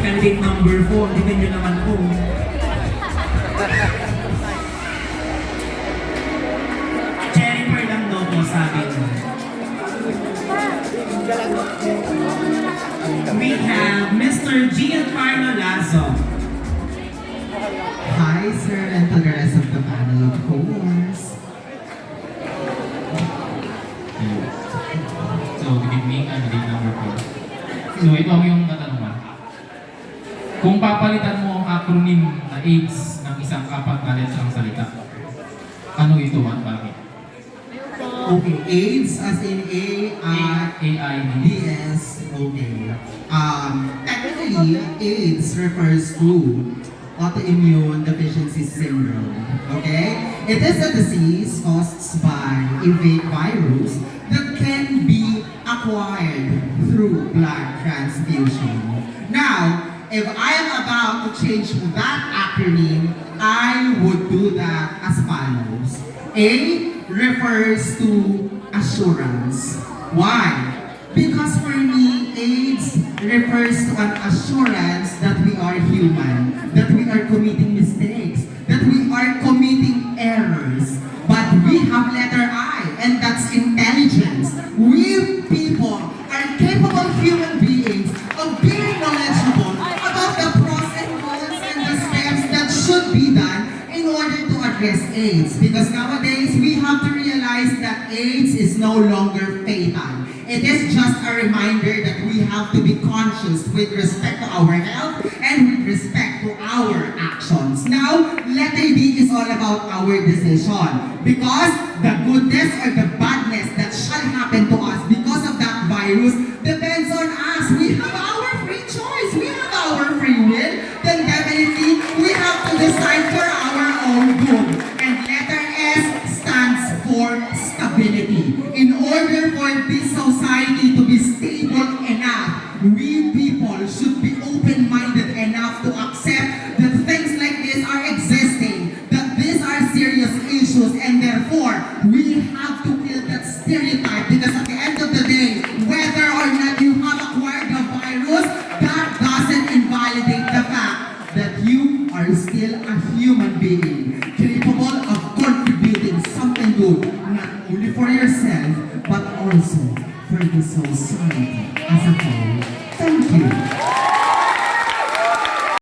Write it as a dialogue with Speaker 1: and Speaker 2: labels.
Speaker 1: candidate number 4. Tingnan nyo naman po. Cherry pearl lang daw po sabi nyo. We have Mr. Giancarlo Lazo.
Speaker 2: Hi, sir, and to the rest of the panel, of course.
Speaker 3: So, good evening, candidate number 4. So, ito ang iyong katanungan. Kung papalitan mo ang acronym na AIDS ng isang apat na letrang salita, ano ito at bakit?
Speaker 2: Okay, AIDS as in A-I-D-S. Okay. Technically, AIDS refers to autoimmune deficiency syndrome. Okay? It is a disease caused by a virus that can be acquired through blood transfusion. Now, if I am about to change that acronym, I would do that as follows. A refers to assurance. Why? Because for me, AIDS refers to an assurance that we are human, that we are committing mistakes, that we are committing errors. But we have letter I, and that's intelligence. We people are capable human beings of being knowledgeable about the pros and cons and the steps that should be done in order to address AIDS. Because nowadays, we have to realize that AIDS is no longer fatal. It is just a reminder that we have to be conscious with respect to our health and with respect to our actions. Now, letter D is all about our decision. Because the goodness or the badness that shall happen to us because of that virus depends on us. We have our free choice. We have our free will. Then definitely, we have to decide for our own good. And letter S stands for stability. In order for this society to be stable enough, we people should be open-minded enough to accept that things like this are existing, that these are serious issues, and therefore, we have to kill that stereotype because at the end of the day, whether or not you have acquired the virus, that doesn't invalidate the fact that you are still a human being capable of contributing something good, not only for yourself,